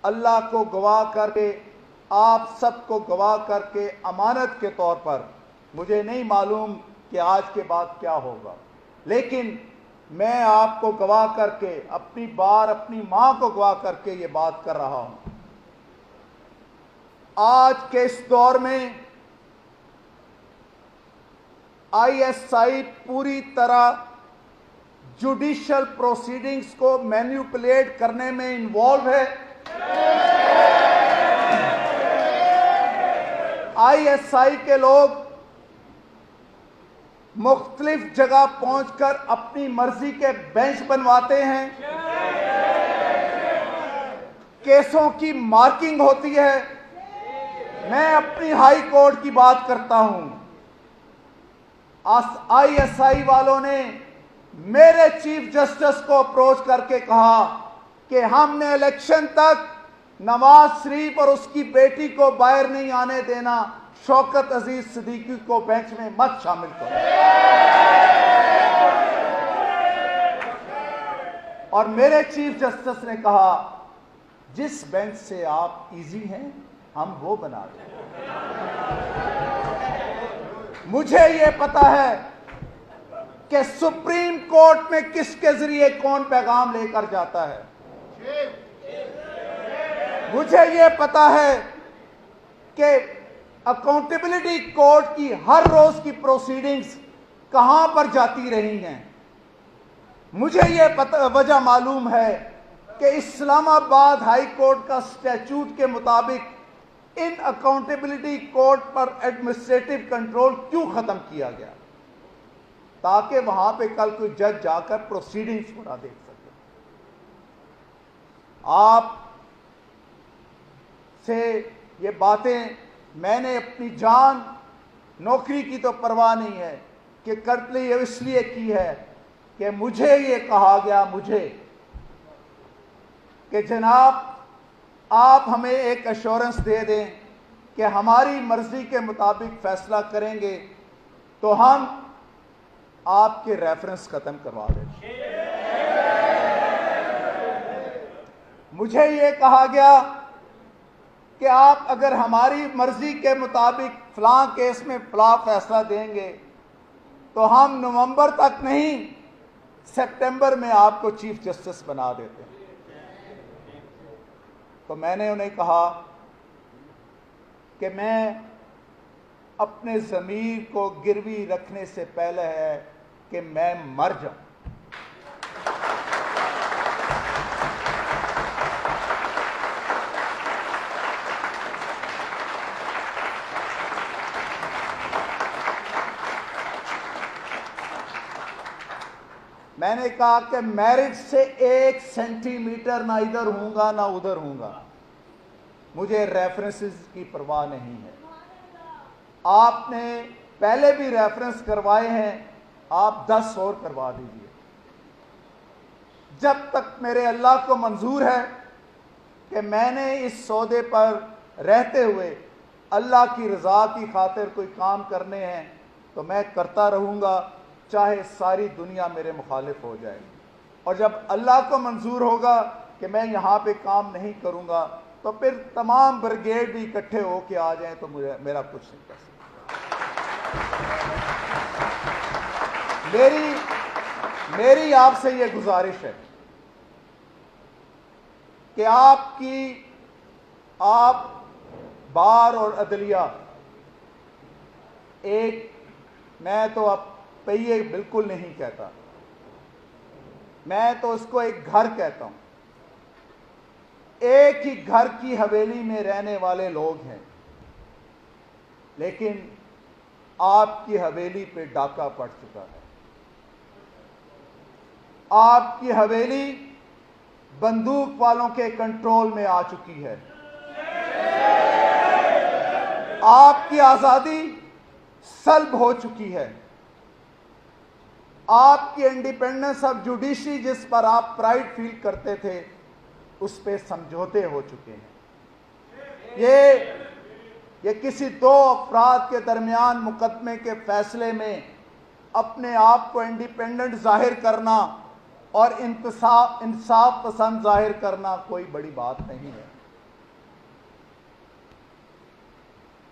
اللہ کو گواہ کر کے، آپ سب کو گواہ کر کے امانت کے طور پر، مجھے نہیں معلوم کہ آج کے بعد کیا ہوگا، لیکن میں آپ کو گواہ کر کے، اپنی ماں کو گواہ کر کے یہ بات کر رہا ہوں۔ آج کے اس دور میں آئی ایس آئی پوری طرح جوڈیشل پروسیڈنگز کو مینیپولیٹ کرنے میں انوالو ہے۔ آئی ایس آئی کے لوگ مختلف جگہ پہنچ کر اپنی مرضی کے بینچ بنواتے ہیں، کیسوں کی مارکنگ ہوتی ہے۔ میں اپنی ہائی کورٹ کی بات کرتا ہوں، آئی ایس آئی والوں نے میرے چیف جسٹس کو اپروچ کر کے کہا کہ ہم نے الیکشن تک نواز شریف اور اس کی بیٹی کو باہر نہیں آنے دینا، شوکت عزیز صدیقی کو بینچ میں مت شامل کرو۔ اور میرے چیف جسٹس نے کہا جس بینچ سے آپ ایزی ہیں ہم وہ بنا دیں۔ مجھے یہ پتا ہے کہ سپریم کورٹ میں کس کے ذریعے کون پیغام لے کر جاتا ہے۔ مجھے یہ پتا ہے کہ اکاؤنٹیبلٹی کورٹ کی ہر روز کی پروسیڈنگز کہاں پر جاتی رہی ہیں۔ مجھے یہ وجہ معلوم ہے کہ اسلام آباد ہائی کورٹ کا اسٹیچوٹ کے مطابق ان اکاؤنٹیبلٹی کورٹ پر ایڈمنسٹریٹو کنٹرول کیوں ختم کیا گیا، تاکہ وہاں پہ کل کوئی جج جا کر پروسیڈنگز کو نہ دیکھ سکے۔ آپ سے یہ باتیں میں نے اپنی جان نوکری کی تو پرواہ نہیں ہے کہ قتل اس لیے کی ہے کہ مجھے یہ کہا گیا کہ جناب آپ ہمیں ایک ایشورنس دے دیں کہ ہماری مرضی کے مطابق فیصلہ کریں گے تو ہم آپ کے ریفرنس ختم کروا دیں گے۔ مجھے یہ کہا گیا کہ آپ اگر ہماری مرضی کے مطابق فلاں کیس میں فلاں فیصلہ دیں گے تو ہم نومبر تک نہیں سپٹمبر میں آپ کو چیف جسٹس بنا دیتے ہیں۔ تو میں نے انہیں کہا کہ میں اپنے ضمیر کو گروی رکھنے سے پہلے ہے کہ میں مر جاؤں۔ میں نے کہا کہ میرٹ سے 1 سینٹی میٹر نہ ادھر ہوں گا نہ ادھر ہوں گا، مجھے ریفرنسز کی پرواہ نہیں ہے۔ آپ نے پہلے بھی ریفرنس کروائے ہیں، آپ 10 اور کروا دیجئے۔ جب تک میرے اللہ کو منظور ہے کہ میں نے اس سودے پر رہتے ہوئے اللہ کی رضا کی خاطر کوئی کام کرنے ہیں تو میں کرتا رہوں گا، چاہے ساری دنیا میرے مخالف ہو جائے۔ اور جب اللہ کو منظور ہوگا کہ میں یہاں پہ کام نہیں کروں گا تو پھر تمام بریگیڈ بھی اکٹھے ہو کے آ جائیں تو میرا کچھ نہیں کر سکتا۔ میری آپ سے یہ گزارش ہے کہ آپ بار اور عدلیہ میں تو اب پہیے بالکل نہیں کہتا، میں تو اس کو ایک گھر کہتا ہوں۔ ایک ہی گھر کی حویلی میں رہنے والے لوگ ہیں، لیکن آپ کی حویلی پہ ڈاکہ پڑ چکا ہے۔ آپ کی حویلی بندوق والوں کے کنٹرول میں آ چکی ہے۔ آپ کی آزادی سلب ہو چکی ہے۔ آپ کی انڈیپینڈنس آف جوڈیشری جس پر آپ پرائیڈ فیل کرتے تھے اس پہ سمجھوتے ہو چکے ہیں۔ یہ کسی 2 افراد کے درمیان مقدمے کے فیصلے میں اپنے آپ کو انڈیپینڈنٹ ظاہر کرنا اور انصاف پسند ظاہر کرنا کوئی بڑی بات نہیں ہے۔